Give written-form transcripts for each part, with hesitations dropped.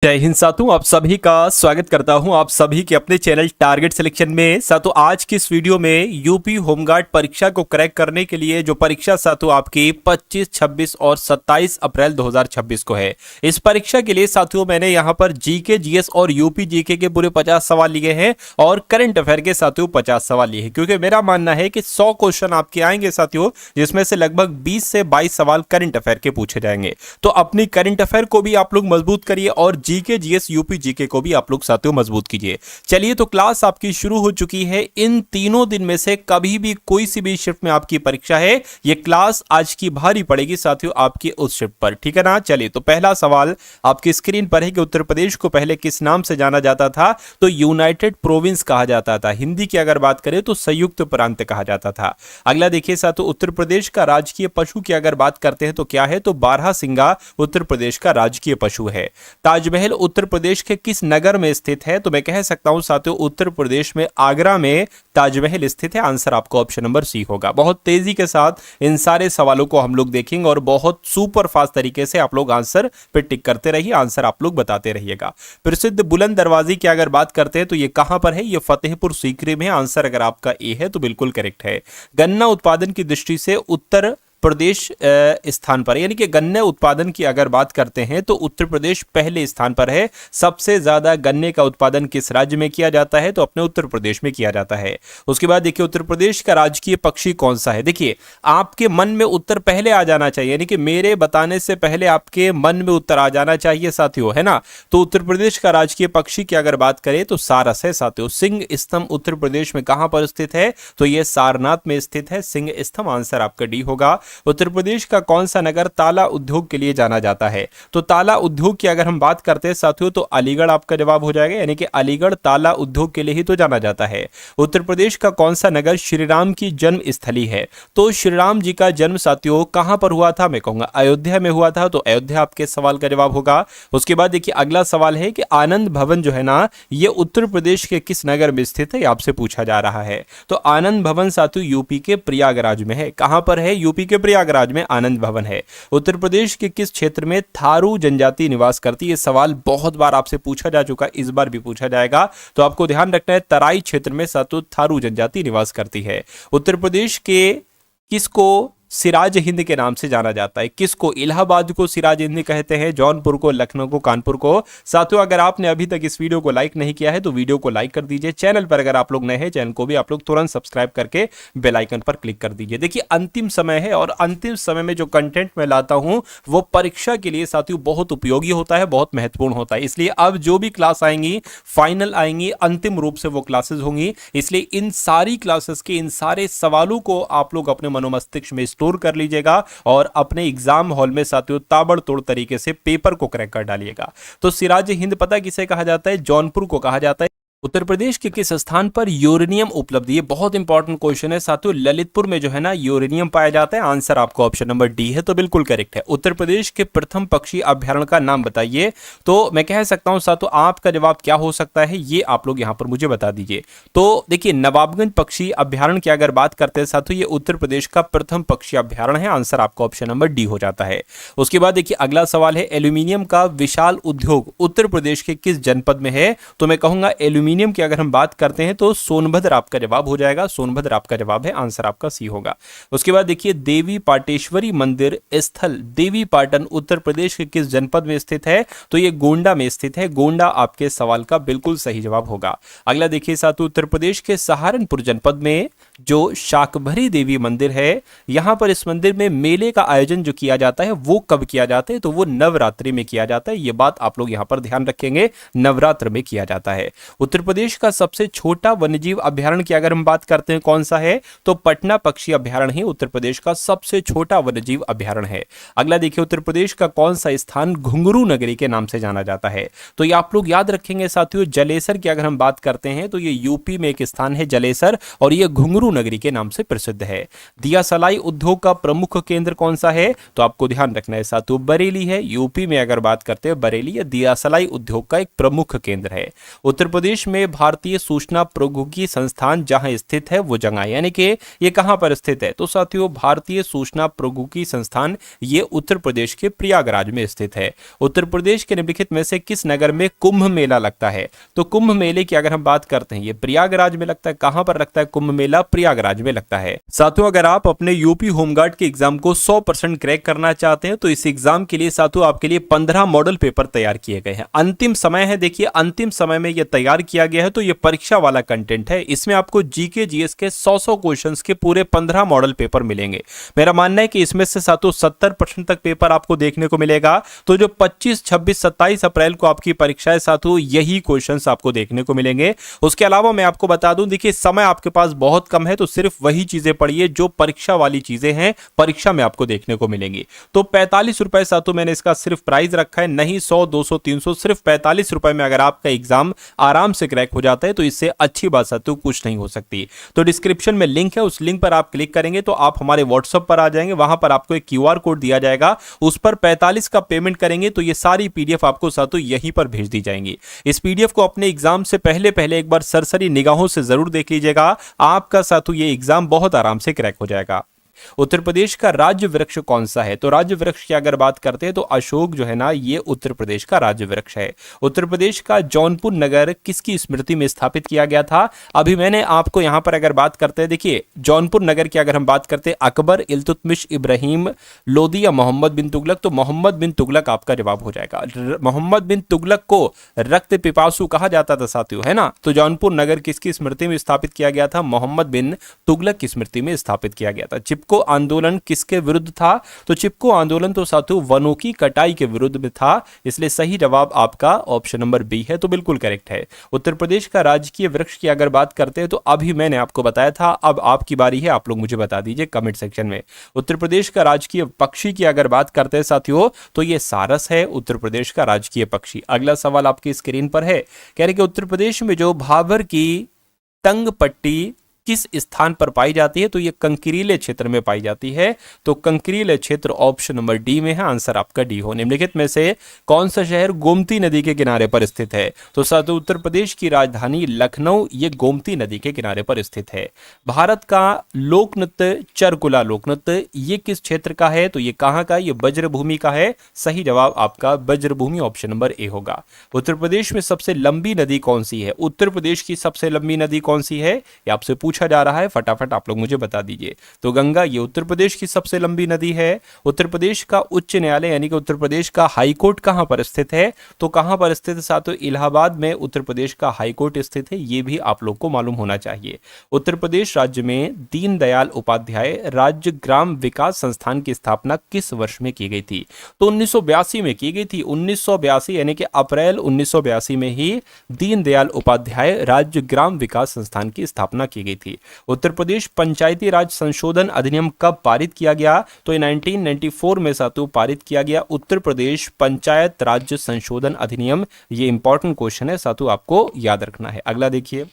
जय हिंद साथियों, आप सभी का स्वागत करता हूं आप सभी के अपने चैनल टारगेट सिलेक्शन में। साथियों, आज की इस वीडियो में यूपी होमगार्ड परीक्षा को क्रैक करने के लिए जो परीक्षा साथियों आपकी 25, 26 और 27 अप्रैल 2026 को है, इस परीक्षा के लिए साथियों मैंने यहां पर जीके, जीएस और यूपी जीके के पूरे 50 सवाल लिए हैं और करंट अफेयर के साथियों 50 सवाल लिए हैं, क्योंकि मेरा मानना है कि 100 क्वेश्चन आपके आएंगे साथियों, जिसमें से लगभग 20 से 22 सवाल करंट अफेयर के पूछे जाएंगे। तो अपनी करंट अफेयर को भी आप लोग मजबूत करिए और जीके, जीएस, यूपी जीके को भी आप लोग साथियों मजबूत कीजिए। चलिए, तो क्लास आपकी शुरू हो चुकी है। इन तीनों दिन में से कभी भी कोई सी भी शिफ्ट में आपकी परीक्षा है, ये क्लास आज की भारी पड़ेगी साथियों आपकी उस शिफ्ट पर, ठीक है ना। चलिए, तो पहला सवाल आपकी स्क्रीन पर है कि उत्तर प्रदेश को पहले किस नाम से जाना जाता था? तो यूनाइटेड प्रोविंस कहा जाता था। हिंदी की अगर बात करें तो संयुक्त प्रांत कहा जाता था। अगला देखिए साथियों, उत्तर प्रदेश का राजकीय पशु की अगर बात करते हैं तो क्या है? तो बारहसिंगा उत्तर प्रदेश का राजकीय पशु है। ताजमहल उत्तर प्रदेश के किस नगर में स्थित है? तो मैं कह सकता हूं साथियों उत्तर प्रदेश में आगरा में ताजमहल स्थित है। आंसर आपको ऑप्शन नंबर सी होगा। बहुत तेजी के साथ इन सारे सवालों को हम लोग देखेंगे और बहुत सुपर फास्ट तरीके से आप लोग आंसर पे टिक करते रहिए, आंसर आप लोग बताते रहिएगा। प्रसिद्ध बुलंद दरवाजे की अगर बात करते हैं तो ये कहां पर है? ये फतेहपुर सीकरी में है। आंसर अगर आपका ए है तो बिल्कुल करेक्ट है। गन्ना उत्पादन की दृष्टि से उत्तर प्रदेश स्थान पर, यानी कि गन्ने उत्पादन की अगर बात करते हैं तो उत्तर प्रदेश पहले स्थान पर है। सबसे ज्यादा गन्ने का उत्पादन किस राज्य में किया जाता है? तो अपने उत्तर प्रदेश में किया जाता है। उसके बाद देखिए, उत्तर प्रदेश का राजकीय पक्षी कौन सा है? देखिए, आपके मन में उत्तर पहले आ जाना चाहिए, यानी कि मेरे बताने से पहले आपके मन में उत्तर आ जाना चाहिए साथियों, है ना। तो उत्तर प्रदेश का राजकीय पक्षी की अगर बात करें तो सारस है साथियों। सिंह स्तंभ उत्तर प्रदेश में कहां पर स्थित है? तो यह सारनाथ में स्थित है सिंह स्तंभ। आंसर आपका डी होगा। उत्तर प्रदेश का कौन सा नगर ताला उद्योग के लिए जाना जाता है? तो ताला उद्योग की अगर हम बात करते हैं साथियों तो अलीगढ़ आपका जवाब हो जाएगा, यानी कि अलीगढ़ ताला उद्योग के लिए ही तो जाना जाता है। उत्तर प्रदेश का कौन सा नगर श्रीराम की जन्म स्थली है? तो श्रीराम जी का जन्म साथियों कहां पर हुआ था? मैं कहूंगा अयोध्या में हुआ था। तो अयोध्या आपके सवाल का जवाब होगा। उसके बाद देखिए, अगला सवाल है कि आनंद भवन जो है ना, ये उत्तर प्रदेश के किस नगर में स्थित है? आपसे पूछा जा रहा है। तो आनंद भवन साथियों यूपी के प्रयागराज में है। कहां पर है? यूपी के प्रयागराज में आनंद भवन है। उत्तर प्रदेश के किस क्षेत्र में थारू जनजाति निवास करती है? ये सवाल बहुत बार आपसे पूछा जा चुका है, इस बार भी पूछा जाएगा, तो आपको ध्यान रखना है तराई क्षेत्र में साथियों थारू जनजाति निवास करती है। उत्तर प्रदेश के किसको सिराज हिंद के नाम से जाना जाता है? किसको? इलाहाबाद को सिराज हिंद कहते हैं, जौनपुर को, लखनऊ को, कानपुर को। साथियों, अगर आपने अभी तक इस वीडियो को लाइक नहीं किया है तो वीडियो को लाइक कर दीजिए। चैनल पर अगर आप लोग नए हैं, चैनल को भी आप लोग तुरंत सब्सक्राइब करके बेल आइकन पर क्लिक कर दीजिए। देखिए, अंतिम समय है और अंतिम समय में जो कंटेंट मैं लाता हूं वो परीक्षा के लिए साथियों बहुत उपयोगी होता है, बहुत महत्वपूर्ण होता है। इसलिए अब जो भी क्लास आएंगी, फाइनल आएंगी, अंतिम रूप से वो क्लासेस होंगी। इसलिए इन सारी क्लासेस के इन सारे सवालों को आप लोग अपने मनोमस्तिष्क में स्टोर कर लीजिएगा और अपने एग्जाम हॉल में साथियों ताबड़तोड़ तरीके से पेपर को क्रैक कर डालिएगा। तो सिराज हिंद पता किसे कहा जाता है? जौनपुर को कहा जाता है। उत्तर प्रदेश के किस स्थान पर यूरेनियम उपलब्ध? ये बहुत इंपॉर्टेंट क्वेश्चन है साथियों। ललितपुर में जो है ना यूरेनियम पाया जाता है। आंसर आपको ऑप्शन नंबर डी है, तो बिल्कुल करेक्ट है। उत्तर प्रदेश के प्रथम पक्षी अभ्यारण्य का नाम बताइए। तो मैं कह सकता हूं साथियों आपका जवाब क्या हो सकता है, ये आप लोग यहां पर मुझे बता दीजिए। तो देखिए, नवाबगंज पक्षी अभ्यारण्य की अगर बात करते हैं साथियों, ये उत्तर प्रदेश का प्रथम पक्षी अभ्यारण्य है। आंसर आपका ऑप्शन नंबर डी हो जाता है। उसके बाद देखिए, अगला सवाल है एल्यूमिनियम का विशाल उद्योग उत्तर प्रदेश के किस जनपद में है? तो मैं कहूंगा एल्यूमिनियम की अगर हम बात करते हैं तो सोनभद्र आपका जवाब हो जाएगा। सोनभद्र आपका जवाब है। आंसर आपका सी होगा। उसके बाद देखिए, देवी पाटेश्वरी मंदिर स्थल देवी पाटन उत्तर प्रदेश के किस जनपद में स्थित है? तो ये गोंडा में स्थित है। गोंडा आपके सवाल का बिल्कुल सही जवाब होगा। अगला देखिए साथियों, उत्तर प्रदेश के सहारनपुर जनपद में जो शाकंभरी देवी मंदिर है, यहां पर इस मंदिर में मेले का आयोजन जो किया जाता है वो कब किया जाता है? तो वो नवरात्रि में किया जाता है। ये बात आप लोग यहां पर ध्यान रखेंगे, नवरात्र में किया जाता है। उत्तर प्रदेश का सबसे छोटा वन्यजीव अभ्यारण्य की अगर हम बात करते हैं कौन सा है? तो पटना पक्षी अभ्यारण्य ही उत्तर प्रदेश का सबसे छोटा वन्यजीव अभ्यारण्य है। अगला देखिए, उत्तर प्रदेश का कौन सा स्थान घुंघरू नगरी के नाम से जाना जाता है? तो ये आप लोग याद रखेंगे साथियों। जलेसर की अगर हम बात करते हैं तो ये यूपी में एक स्थान है जलेसर, और ये घुंघरू गुरु नगरी के नाम से प्रसिद्ध है। दिया सलाई उद्योग का प्रमुख केंद्र कौन सा है? तो आपको ध्यान रखना है साथियों, बरेली है। यूपी में अगर बात करते हैं, बरेली या दिया सलाई उद्योग का एक प्रमुख केंद्र है। उत्तर प्रदेश में भारतीय सूचना प्रौद्योगिकी संस्थान जहां स्थित है वो जगह, यानी कि ये कहां पर स्थित है? तो साथियों, भारतीय सूचना प्रौद्योगिकी संस्थान ये उत्तर प्रदेश के प्रयागराज में स्थित है। उत्तर प्रदेश के निम्नलिखित में से किस नगर में कुंभ मेला लगता है? तो कुंभ मेले की अगर हम बात करते हैं, ये प्रयागराज में लगता है। कहां पर लगता है कुंभ मेला? प्रयागराज में लगता है। साथियों, अगर आप अपने यूपी होमगार्ड के एग्जाम को 100% क्रैक करना चाहते हैं तो इस एग्जाम के लिए साथियों आपके लिए 15 मॉडल पेपर तैयार किए गए हैं। अंतिम समय है, देखिए अंतिम समय में यह तैयार किया गया है, तो यह परीक्षा वाला कंटेंट है। इसमें आपको जीके जीएस के 100 क्वेश्चंस के पूरे 15 मॉडल पेपर मिलेंगे। मेरा मानना है कि इसमें से साथियों 70% तक पेपर आपको देखने को मिलेगा। तो जो 25, 26, 27 अप्रैल को आपकी परीक्षा है साथियों, यही क्वेश्चंस आपको देखने को मिलेंगे। उसके अलावा मैं आपको बता दूं, देखिए समय आपके पास बहुत कम है, तो सिर्फ वही चीजें पढ़िए जो परीक्षा वाली चीजें हैं, परीक्षा में आपको देखने को मिलेंगी। तो 45 रुपए साथियों मैंने इसका सिर्फ प्राइस रखा है, नहीं 100, 200, 300, सिर्फ 45 रुपए में अगर आपका एग्जाम आराम से क्रैक हो जाता है तो इससे अच्छी बात साथियों कुछ नहीं हो सकती। तो डिस्क्रिप्शन में लिंक है, उस लिंक पर आप क्लिक करेंगे तो आप हमारे व्हाट्सएप पर आ जाएंगे। वहां पर आपको एक क्यूआर कोड दिया जाएगा, उस पर 45 का पेमेंट करेंगे तो ये सारी पीडीएफ आपको साथियों यहीं पर भेज दी जाएंगी। इस पीडीएफ को अपने एग्जाम से पहले एक बार सरसरी निगाहों से जरूर देख लीजिएगा, आपका साथियों ये एग्जाम बहुत आराम से क्रैक हो जाएगा। उत्तर प्रदेश का राज्य वृक्ष कौन सा है? तो राज्य वृक्ष की अगर बात करते हैं तो अशोक जो है ना, ये उत्तर प्रदेश का राज्य वृक्ष है। उत्तर प्रदेश का जौनपुर नगर किसकी स्मृति में स्थापित किया गया था? अभी मैंने आपको यहां पर अगर बात करते हैं, देखिए जौनपुर नगर की अगर हम बात करते हैं, अकबर, इल्तुतमिश, इब्राहिम लोदी या मोहम्मद बिन तुगलक, तो मोहम्मद बिन तुगलक आपका जवाब हो जाएगा। मोहम्मद बिन तुगलक को रक्त पिपासु कहा जाता था साथियों, है ना। तो जौनपुर नगर किसकी स्मृति में स्थापित किया गया था? मोहम्मद बिन तुगलक की स्मृति में स्थापित किया गया था। चिपको आंदोलन किसके विरुद्ध था? तो चिपको आंदोलन तो साथियों वनों की कटाई के विरुद्ध में था, इसलिए सही जवाब आपका ऑप्शन नंबर बी है, तो बिल्कुल करेक्ट है। उत्तर प्रदेश का राजकीय वृक्ष की अगर बात करते हैं तो अभी मैंने आपको बताया था, अब आपकी बारी है, आप लोग मुझे बता दीजिए कमेंट सेक्शन में। उत्तर प्रदेश का राजकीय पक्षी की अगर बात करते हैं साथियों तो ये सारस है, उत्तर प्रदेश का राजकीय पक्षी। अगला सवाल आपकी स्क्रीन पर है, कह रहे कि उत्तर प्रदेश में जो भाबर की तंग पट्टी किस स्थान पर पाई जाती है? तो ये कंकरीले क्षेत्र में पाई जाती है। तो कंकरीले क्षेत्र ऑप्शन नंबर डी में है, आंसर आपका डी हो। निम्नलिखित में से कौन सा शहर गोमती नदी के किनारे पर स्थित है? तो साथियों उत्तर प्रदेश की राजधानी लखनऊ ये गोमती नदी के किनारे पर स्थित है। भारत का लोक नृत्य चरकुला लोक नृत्य ये किस क्षेत्र का है? तो ये कहां का? ये ब्रजभूमि का है। सही जवाब आपका ब्रजभूमि ऑप्शन नंबर ए होगा। उत्तर प्रदेश में सबसे लंबी नदी कौन सी है? उत्तर प्रदेश की सबसे लंबी नदी कौन सी है, ये आपसे पूछा जा रहा है, फटाफट आप लोग मुझे बता दीजिए। तो गंगा ये उत्तर प्रदेश की सबसे लंबी नदी है। उत्तर प्रदेश का उच्च न्यायालय यानी कि उत्तर प्रदेश का हाई कोर्ट कहां पर स्थित है? तो कहां पर स्थित है साथियों? इलाहाबाद में उत्तर प्रदेश का हाई कोर्ट स्थित है, ये भी आप लोग को मालूम होना चाहिए। उत्तर प्रदेश राज्य में दीनदयाल उपाध्याय राज्य ग्राम विकास संस्थान की स्थापना किस वर्ष में की गई थी? तो 1982 में की गई थी। 1982 यानी कि अप्रैल 1982 में ही दीनदयाल उपाध्याय राज्य ग्राम विकास संस्थान की स्थापना की गई थी। उत्तर प्रदेश पंचायती राज संशोधन अधिनियम कब पारित किया गया? तो 1994 में साथियों पारित किया गया उत्तर प्रदेश पंचायत राज्य संशोधन अधिनियम। ये इंपॉर्टेंट क्वेश्चन है साथियों, आपको याद रखना है। अगला देखिए,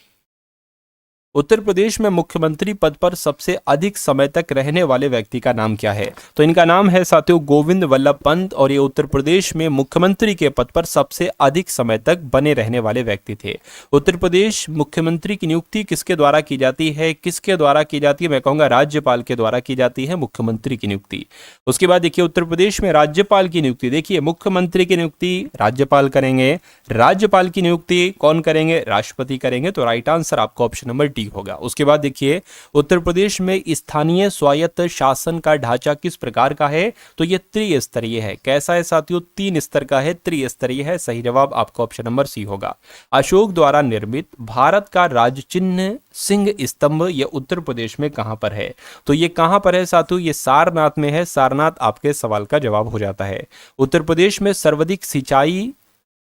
उत्तर प्रदेश में मुख्यमंत्री पद पर सबसे अधिक समय तक रहने वाले व्यक्ति का नाम क्या है? तो इनका नाम है साथियों गोविंद वल्लभ पंत, और ये उत्तर प्रदेश में मुख्यमंत्री के पद पर सबसे अधिक समय तक बने रहने वाले व्यक्ति थे। उत्तर प्रदेश मुख्यमंत्री की नियुक्ति किसके द्वारा की जाती है? किसके द्वारा की जाती है? मैं कहूंगा राज्यपाल के द्वारा की जाती है मुख्यमंत्री की नियुक्ति। उसके बाद देखिए उत्तर प्रदेश में राज्यपाल की नियुक्ति, देखिए मुख्यमंत्री की नियुक्ति राज्यपाल करेंगे, राज्यपाल की नियुक्ति कौन करेंगे? राष्ट्रपति करेंगे। तो राइट आंसर आपका ऑप्शन नंबर डी होगा। उसके बाद देखिए उत्तर प्रदेश में स्थानीय स्वायत्त शासन का ढांचा किस प्रकार का है? तो ये त्रिस्तरीय है। कैसा है साथियों? 3 स्तर का है, त्रिस्तरीय है। सही जवाब आपका ऑप्शन नंबर सी होगा। अशोक द्वारा निर्मित भारत का राज चिन्ह सिंह स्तंभ ये उत्तर प्रदेश में कहां पर है? तो ये कहां पर है साथियों? ये सारनाथ में है। सारनाथ आपके सवाल का जवाब हो जाता है। उत्तर प्रदेश में सर्वाधिक सिंचाई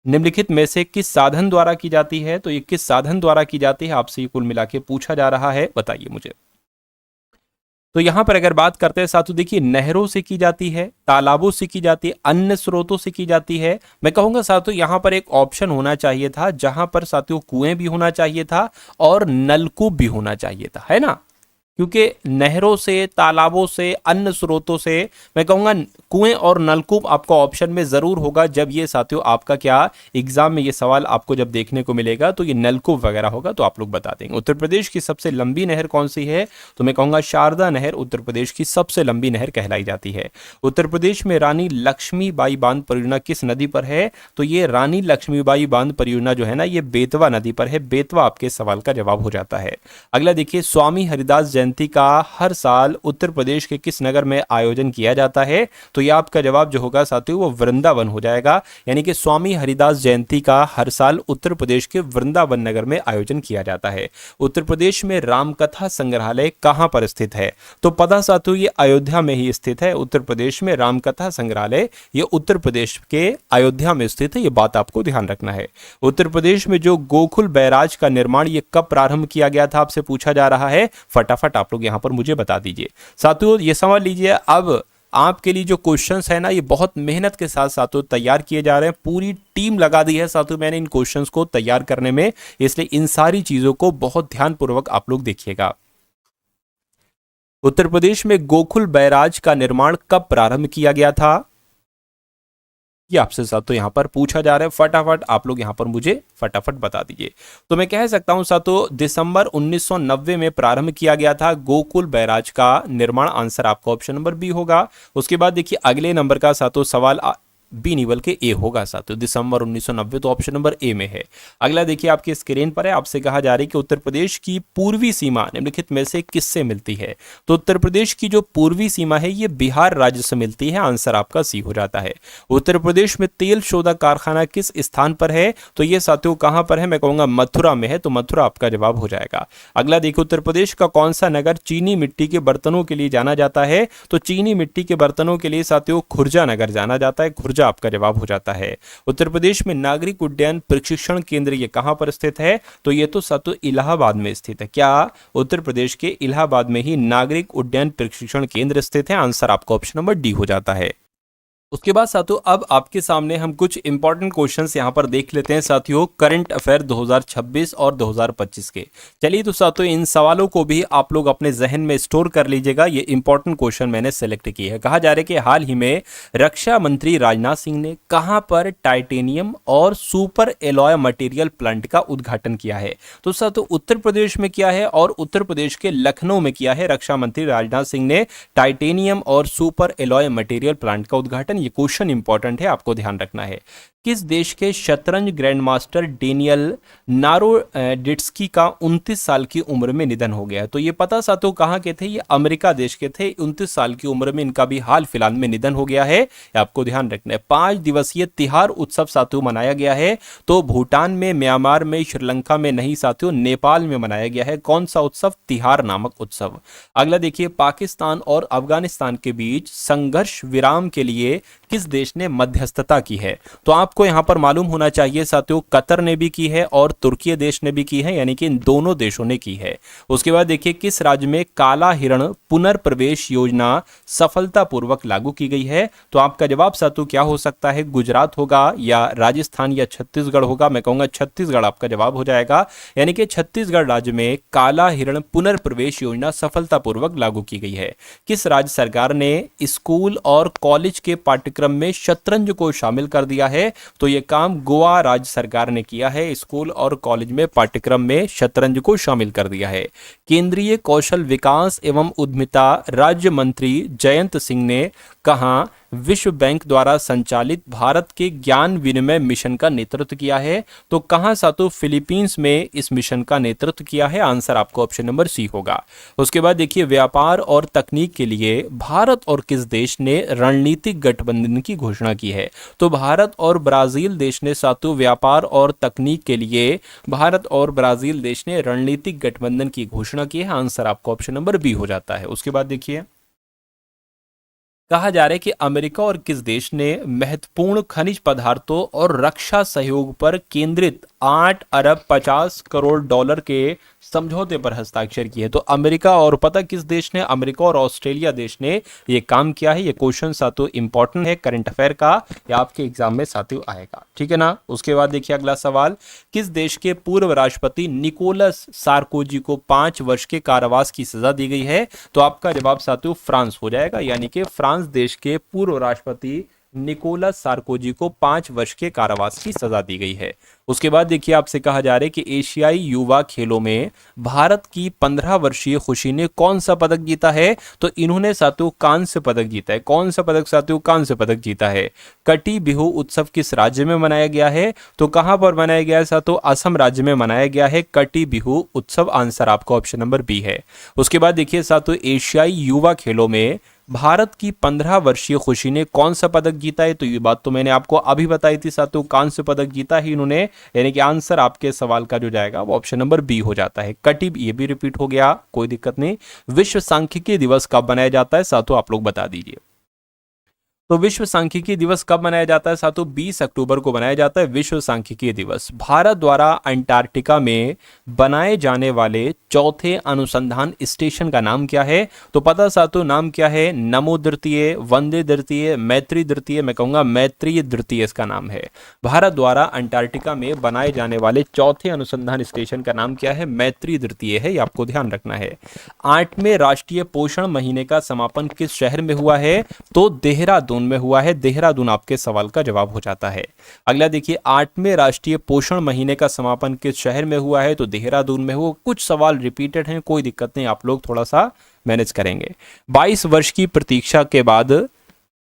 निम्नलिखित में से किस साधन द्वारा की जाती है? तो ये किस साधन द्वारा की जाती है आपसे कुल मिला के पूछा जा रहा है, बताइए मुझे। तो यहां पर अगर बात करते हैं साथियों, देखिए नहरों से की जाती है, तालाबों से की जाती है, अन्य स्रोतों से की जाती है। मैं कहूंगा साथियों यहां पर एक ऑप्शन होना चाहिए था जहां पर साथियों कुएं भी होना चाहिए था और नलकूप भी होना चाहिए था, है ना। क्योंकि नहरों से, तालाबों से, अन्य स्रोतों से, मैं कहूँगा कुएं और नलकूप आपका ऑप्शन में ज़रूर होगा। जब ये साथियों आपका क्या एग्जाम में ये सवाल आपको जब देखने को मिलेगा तो ये नलकूप वगैरह होगा तो आप लोग बता देंगे। उत्तर प्रदेश की सबसे लंबी नहर कौन सी है? तो मैं कहूँगा शारदा नहर उत्तर प्रदेश की सबसे लंबी नहर कहलाई जाती है। उत्तर प्रदेश में रानी लक्ष्मीबाई बांध परियोजना किस नदी पर है? तो ये रानी लक्ष्मीबाई बांध परियोजना जो है ना, ये बेतवा नदी पर है। बेतवा आपके सवाल का जवाब हो जाता है। अगला देखिए, स्वामी हरिदास जयंती का हर साल उत्तर प्रदेश के किस नगर में आयोजन किया जाता है? तो ये आपका जवाब जो होगा साथियों वो वृंदावन हो जाएगा। यानी कि स्वामी हरिदास जयंती का हर साल उत्तर प्रदेश के वृंदावन नगर में आयोजन किया जाता है। उत्तर प्रदेश में रामकथा संग्रहालय कहां पर स्थित है? तो पता साथियों ये अयोध्या में ही स्थित है। उत्तर प्रदेश में रामकथा संग्रहालय ये उत्तर प्रदेश के अयोध्या में स्थित है। ये बात आपको ध्यान रखना है। उत्तर प्रदेश में जो गोकुल बैराज का निर्माण ये कब प्रारंभ किया गया था आपसे पूछा जा रहा है। फटाफट आप लोग यहां पर मुझे बता दीजिए। साथियों ये समझ लीजिए, अब आपके लिए जो क्वेश्चंस है ना ये बहुत मेहनत के साथ साथियों तैयार किए जा रहे हैं। पूरी टीम लगा दी है साथियों मैंने इन क्वेश्चंस को तैयार करने में, इसलिए इन सारी चीजों को बहुत ध्यानपूर्वक आप लोग देखिएगा। उत्तर प्रदेश में गोकुल बैराज का निर्माण कब प्रारंभ किया गया था? ये आपसे साथियों यहां पर पूछा जा रहा है। फटाफट आप लोग यहां पर मुझे फटाफट बता दीजिए। तो मैं कह सकता हूं साथियों दिसंबर 1990 में प्रारंभ किया गया था गोकुल बैराज का निर्माण। आंसर आपका ऑप्शन नंबर बी होगा। उसके बाद देखिए अगले नंबर का साथियों सवाल बी नहीं बल्कि ए होगा साथियों। दिसंबर 1990 तो ऑप्शन नंबर ए में है। अगला देखिए आपकी स्क्रीन पर है, आपसे कहा जा रहा है कि उत्तर प्रदेश की पूर्वी सीमा निम्नलिखित में से किससे मिलती है? तो उत्तर प्रदेश की जो पूर्वी सीमा है ये बिहार राज्य से मिलती है। आंसर आपका सी हो जाता है। उत्तर प्रदेश में तेल शोधा कारखाना किस स्थान पर है? तो ये साथियों कहां पर है? मैं कहूंगा मथुरा में है, तो मथुरा आपका जवाब हो जाएगा। अगला देखिए उत्तर प्रदेश का कौन सा नगर चीनी मिट्टी के बर्तनों के लिए जाना जाता है? तो चीनी मिट्टी के बर्तनों के लिए साथियों खुर्जा नगर जाना जाता है। खुर्जा आपका जवाब हो जाता है। उत्तर प्रदेश में नागरिक उड्डयन प्रशिक्षण केंद्र ये कहां पर स्थित है? तो ये तो साथियों इलाहाबाद में स्थित है। क्या उत्तर प्रदेश के इलाहाबाद में ही नागरिक उड्डयन प्रशिक्षण केंद्र स्थित है? आंसर आपका ऑप्शन नंबर डी हो जाता है। उसके बाद साथियों अब आपके सामने हम कुछ इंपॉर्टेंट क्वेश्चंस यहां पर देख लेते हैं साथियों, करंट अफेयर 2026 और 2025 के। चलिए तो साथियों इन सवालों को भी आप लोग अपने जहन में स्टोर कर लीजिएगा। ये इंपॉर्टेंट क्वेश्चन मैंने सेलेक्ट किए हैं। कहा जा रहा है कि हाल ही में रक्षा मंत्री राजनाथ सिंह ने कहां पर टाइटेनियम और सुपर एलॉय मटेरियल प्लांट का उद्घाटन किया है? तो साथियों उत्तर प्रदेश में किया है और उत्तर प्रदेश के लखनऊ में किया है। रक्षा मंत्री राजनाथ सिंह ने टाइटेनियम और सुपर एलॉय मटेरियल प्लांट का उद्घाटन। ये क्वेश्चन इंपॉर्टेंट है, आपको ध्यान रखना है। किस देश के शतरंज ग्रैंडमास्टर डेनियल नारोडिट्स्की का 29 साल की उम्र में निधन हो गया? तो ये पता साथियों कहाँ के थे? ये अमेरिका देश के थे। 29 साल की उम्र में इनका भी हाल फिलहाल में निधन हो गया है, आपको ध्यान रखना है। 5 दिवसीय तिहार उत्सव साथियों मनाया गया है। तो भूटान में, म्यांमार में, श्रीलंका में नहीं साथियों नेपाल में मनाया गया है। कौन सा उत्सव? तिहार नामक उत्सव। अगला देखिए पाकिस्तान और अफगानिस्तान के बीच संघर्ष विराम के लिए किस देश ने मध्यस्थता की है? तो आपको यहां पर मालूम होना चाहिए साथियों कतर ने भी की है और तुर्की देश ने भी की है, यानी कि इन दोनों देशों ने की है। उसके बाद देखिए किस राज्य में काला हिरण पुनर्प्रवेश योजना सफलतापूर्वक लागू की गई है? तो आपका जवाब साथियों क्या हो सकता है? गुजरात होगा या राजस्थान या छत्तीसगढ़ होगा? मैं कहूंगा छत्तीसगढ़ आपका जवाब हो जाएगा। यानी कि छत्तीसगढ़ राज्य में काला हिरण पुनर्प्रवेश योजना सफलतापूर्वक लागू की गई है। किस राज्य सरकार ने स्कूल और कॉलेज के पाठ्यक्रम में शतरंज को शामिल कर दिया है? तो यह काम गोवा राज्य सरकार ने किया है। स्कूल और कॉलेज में पाठ्यक्रम में शतरंज को शामिल कर दिया है। केंद्रीय कौशल विकास एवं उद्यमिता राज्य मंत्री जयंत सिंह ने कहा विश्व बैंक द्वारा संचालित भारत के ज्ञान विनिमय मिशन का नेतृत्व किया है? तो कहां साथियों? फिलीपींस में इस मिशन का नेतृत्व किया है। आंसर आपको ऑप्शन नंबर सी होगा। उसके बाद देखिए व्यापार और तकनीक के लिए भारत और किस देश ने रणनीतिक गठबंधन की घोषणा की है? तो भारत और ब्राजील देश ने साथियों व्यापार और तकनीक के लिए भारत और ब्राजील देश ने रणनीतिक गठबंधन की घोषणा की है। आंसर आपको ऑप्शन नंबर बी हो जाता है। उसके बाद देखिए कहा जा रहा है कि अमेरिका और किस देश ने महत्वपूर्ण खनिज पदार्थों और रक्षा सहयोग पर केंद्रित 8 अरब 50 करोड़ डॉलर के समझौते पर हस्ताक्षर किए। तो अमेरिका और पता किस देश ने, अमेरिका और ऑस्ट्रेलिया देश ने ये काम किया है। ये क्वेश्चन साथियों इंपॉर्टेंट है, करंट अफेयर का, या आपके एग्जाम में साथियों आएगा, ठीक है ना। उसके बाद देखिए अगला सवाल, किस देश के पूर्व राष्ट्रपति निकोलस सार्कोजी को 5 वर्ष के कारावास की सजा दी गई है? तो आपका जवाब साथियों फ्रांस हो जाएगा, यानी कि फ्रांस देश के पूर्व राष्ट्रपति निकोलस सार्कोजी को 5 वर्ष के कारावास की सजा दी गई है। उसके बाद देखिए आपसे कहा जा रहा है कि एशियाई युवा खेलों में भारत की 15 वर्षीय खुशी ने कौन सा पदक जीता है? तो इन्होंने साथियों कांस्य पदक जीता है। कौन सा पदक साथियों? कांस्य पदक जीता है। कटी बिहू उत्सव किस राज्य में मनाया गया है? तो कहां पर मनाया गया है साथियों? असम राज्य में मनाया गया है कटी बिहू उत्सव। आंसर आपका ऑप्शन नंबर बी है। उसके बाद देखिए साथियों एशियाई युवा खेलों में भारत की 15 वर्षीय खुशी ने कौन सा पदक जीता है? तो ये बात तो मैंने आपको अभी बताई थी साथियों, कांस्य पदक जीता है इन्होंने, यानी कि आंसर आपके सवाल का जो जाएगा वो ऑप्शन नंबर बी हो जाता है। कटिब, ये भी रिपीट हो गया, कोई दिक्कत नहीं। विश्व सांख्यिकी दिवस कब मनाया जाता है साथियों? आप लोग बता दीजिए। तो विश्व सांख्यिकी दिवस कब मनाया जाता है साथियों? 20 अक्टूबर को मनाया जाता है विश्व सांख्यिकी दिवस। भारत द्वारा अंटार्कटिका में बनाए जाने वाले चौथे अनुसंधान स्टेशन का नाम क्या है? तो पता साथियों नाम क्या है? नमो द्वितीय, वंदे द्वितीय, मैत्री द्वितीय, मैं कहूंगा मैत्री द्वितीय इसका नाम है। भारत द्वारा अंटार्कटिका में बनाए जाने वाले चौथे अनुसंधान स्टेशन का नाम क्या है? मैत्री द्वितीय है, ये आपको ध्यान रखना है। 8वें राष्ट्रीय पोषण महीने का समापन किस शहर में हुआ है? तो देहरादून में हुआ है। देहरादून आपके सवाल का जवाब हो जाता है। अगला देखिए 8वें राष्ट्रीय पोषण महीने का समापन किस शहर में हुआ है? तो देहरादून में हुआ। कुछ सवाल रिपीटेड हैं, कोई दिक्कत नहीं, आप लोग थोड़ा सा मैनेज करेंगे। 22 वर्ष की प्रतीक्षा के बाद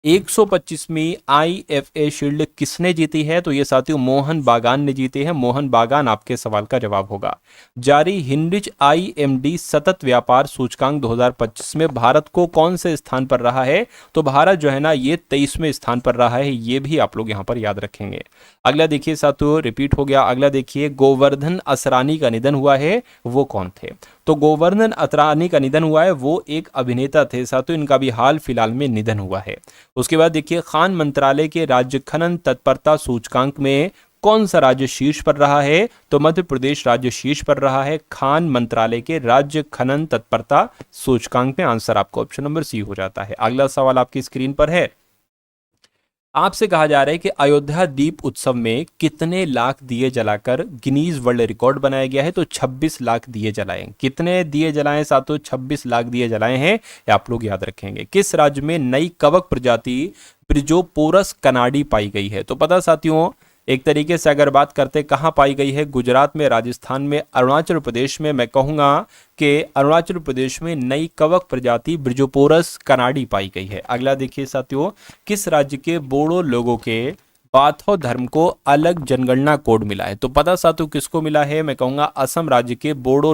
125वीं IFA शील्ड किसने जीती है? तो ये साथियों मोहन बागान ने जीती है। मोहन बागान आपके सवाल का जवाब होगा। जारी हिंड्रिच IMD सतत व्यापार सूचकांक 2025 में भारत को कौन से स्थान पर रहा है? तो भारत जो है ना ये 23वें स्थान पर रहा है, ये भी आप लोग यहाँ पर याद रखेंगे। अगला देखिए साथियों रिपीट हो गया। अगला देखिए गोवर्धन असरानी का निधन हुआ है, वो कौन थे? तो गोवर्धन असरानी का निधन हुआ है, वो एक अभिनेता थे साथियों, इनका भी हाल फिलहाल में निधन हुआ है। उसके बाद देखिए खान मंत्रालय के राज्य खनन तत्परता सूचकांक में कौन सा राज्य शीर्ष पर रहा है? तो मध्य प्रदेश राज्य शीर्ष पर रहा है खान मंत्रालय के राज्य खनन तत्परता सूचकांक में। आंसर आपको ऑप्शन नंबर सी हो जाता है। अगला सवाल आपकी स्क्रीन पर है। आपसे कहा जा रहा है कि अयोध्या दीप उत्सव में कितने लाख दिए जलाकर गिनीज वर्ल्ड रिकॉर्ड बनाया गया है? तो 26 लाख दिए जलाए। कितने दिए जलाए साथियों? 26 लाख दिए जलाए हैं, ये आप लोग याद रखेंगे। किस राज्य में नई कवक प्रजाति ब्रिजोपोरस कनाडी पाई गई है? तो पता साथियों एक तरीके से अगर बात करते कहाँ पाई गई है, गुजरात में, राजस्थान में, अरुणाचल प्रदेश में, मैं कहूँगा कि अरुणाचल प्रदेश में नई कवक प्रजाति ब्रिजोपोरस कनाडी पाई गई है। अगला देखिए साथियों किस राज्य के बोडो लोगों के बाथो धर्म को अलग जनगणना कोड मिला है? तो पता साथियों किसको मिला है? मैं कहूंगा असम राज्य के बोडो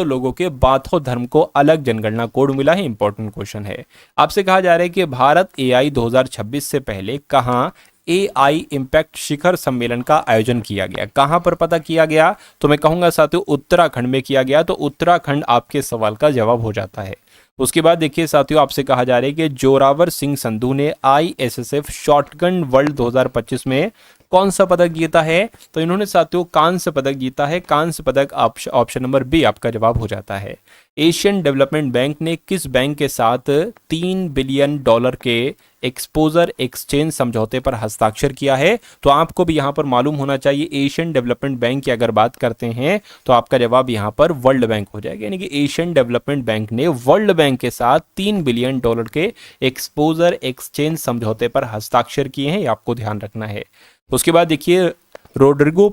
लोगों के बाथो धर्म को अलग जनगणना कोड मिला है। इंपॉर्टेंट क्वेश्चन है। आपसे कहा जा रहा है कि भारत AI 2026 से पहले कहां AI इम्पैक्ट शिखर सम्मेलन का आयोजन किया गया? कहां पर पता किया गया? तो मैं कहूंगा साथियों उत्तराखंड में किया गया। तो उत्तराखंड आपके सवाल का जवाब हो जाता है। उसके बाद देखिए साथियों आपसे कहा जा रहा है कि जोरावर सिंह संधू ने ISSF शॉटगन वर्ल्ड 2025 में कौन सा पदक जीता है? तो इन्होंने साथियों कांस्य पदक जीता है। कांस्य पदक ऑप्शन नंबर बी आपका जवाब हो जाता है। एशियन डेवलपमेंट बैंक ने किस बैंक के साथ $3 बिलियन के एक्सपोजर एक्सचेंज समझौते पर हस्ताक्षर किया है? तो आपको भी यहां पर मालूम होना चाहिए एशियन डेवलपमेंट बैंक की अगर बात करते हैं तो आपका जवाब यहां पर वर्ल्ड बैंक हो जाएगा, यानी कि एशियन डेवलपमेंट बैंक ने वर्ल्ड बैंक के साथ $3 बिलियन के एक्सपोजर एक्सचेंज समझौते पर हस्ताक्षर किए हैं, ये आपको ध्यान रखना है। उसके बाद देखिए रोड्रिगो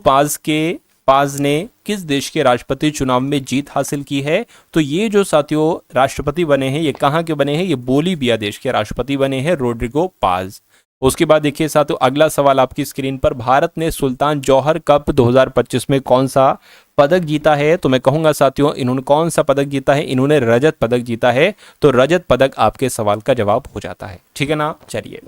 पाज ने किस देश के राष्ट्रपति चुनाव में जीत हासिल की है? तो ये जो साथियों राष्ट्रपति बने हैं ये कहाँ के बने हैं? ये बोलीविया देश के राष्ट्रपति बने हैं रोड्रिगो पाज। उसके बाद देखिए साथियों अगला सवाल आपकी स्क्रीन पर, भारत ने सुल्तान जौहर कप 2025 में कौन सा पदक जीता है? तो मैं कहूंगा साथियों इन्होंने कौन सा पदक जीता है? इन्होंने रजत पदक जीता है। तो रजत पदक आपके सवाल का जवाब हो जाता है, ठीक है ना। चलिए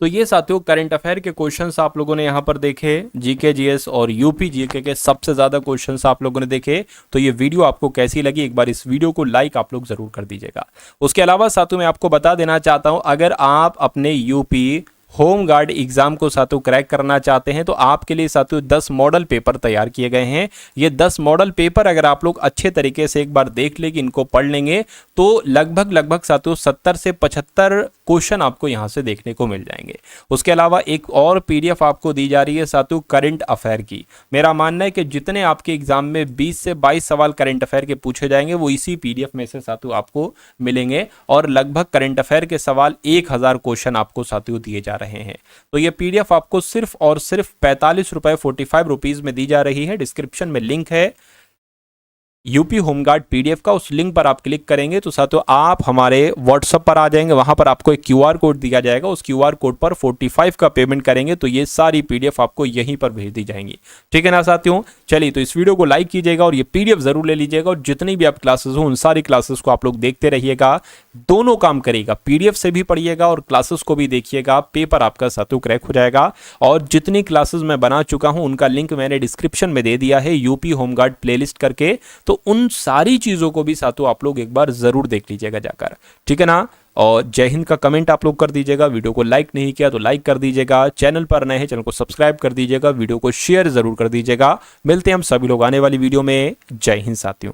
तो ये साथियों करंट अफेयर के क्वेश्चंस आप लोगों ने यहाँ पर देखे, जीके जीएस और यूपी जीके के सबसे ज्यादा क्वेश्चंस आप लोगों ने देखे। तो ये वीडियो आपको कैसी लगी, एक बार इस वीडियो को लाइक आप लोग जरूर कर दीजिएगा। उसके अलावा साथियों मैं आपको बता देना चाहता हूं, अगर आप अपने यूपी होम गार्ड एग्जाम को साथियों क्रैक करना चाहते हैं तो आपके लिए साथियों 10 मॉडल पेपर तैयार किए गए हैं। ये 10 मॉडल पेपर अगर आप लोग अच्छे तरीके से एक बार देख लेंगे, इनको पढ़ लेंगे, तो लगभग साथियों 70 से 75 क्वेश्चन आपको यहां से देखने को मिल जाएंगे। उसके अलावा एक और पीडीएफ आपको दी जा रही है साथियों करंट अफेयर की। मेरा मानना है कि जितने आपके एग्जाम में 20 से 22 सवाल करंट अफेयर के पूछे जाएंगे वो इसी पीडीएफ में से साथियों आपको मिलेंगे, और लगभग करंट अफेयर के सवाल 1000 क्वेश्चन आपको साथियों दिए जा रहे हैं। तो ये पीडीएफ आपको सिर्फ और सिर्फ 45 रुपए 45 रुपीज में दी जा रही है। डिस्क्रिप्शन में लिंक है यूपी होमगार्ड पीडीएफ का, उस लिंक पर आप क्लिक करेंगे तो साथियों आप हमारे व्हाट्सएप पर आ जाएंगे। वहां पर आपको एक क्यूआर कोड दिया जाएगा, उस क्यूआर कोड पर 45 का पेमेंट करेंगे तो ये सारी पीडीएफ आपको यहीं पर भेज दी जाएंगी। ठीक है ना साथियों, चलिए तो इस वीडियो को लाइक कीजिएगा और ये पीडीएफ जरूर ले लीजिएगा, और जितनी भी आप क्लासेस हो उन सारी क्लासेस को आप लोग देखते रहिएगा। दोनों काम करिएगा, पीडीएफ से भी पढ़िएगा और क्लासेस को भी देखिएगा, पेपर आपका साथियों क्रैक हो जाएगा। और जितनी क्लासेस मैं बना चुका हूं उनका लिंक मैंने डिस्क्रिप्शन में दे दिया है यूपी होमगार्ड प्लेलिस्ट करके, तो उन सारी चीजों को भी साथियों आप लोग एक बार जरूर देख लीजिएगा जाकर। ठीक है ना, और जय हिंद का कमेंट आप लोग कर दीजिएगा। वीडियो को लाइक नहीं किया तो लाइक कर दीजिएगा, चैनल पर नए हैं चैनल को सब्सक्राइब कर दीजिएगा, वीडियो को शेयर जरूर कर दीजिएगा। मिलते हैं हम सभी लोग आने वाली वीडियो में। जय हिंद साथियों।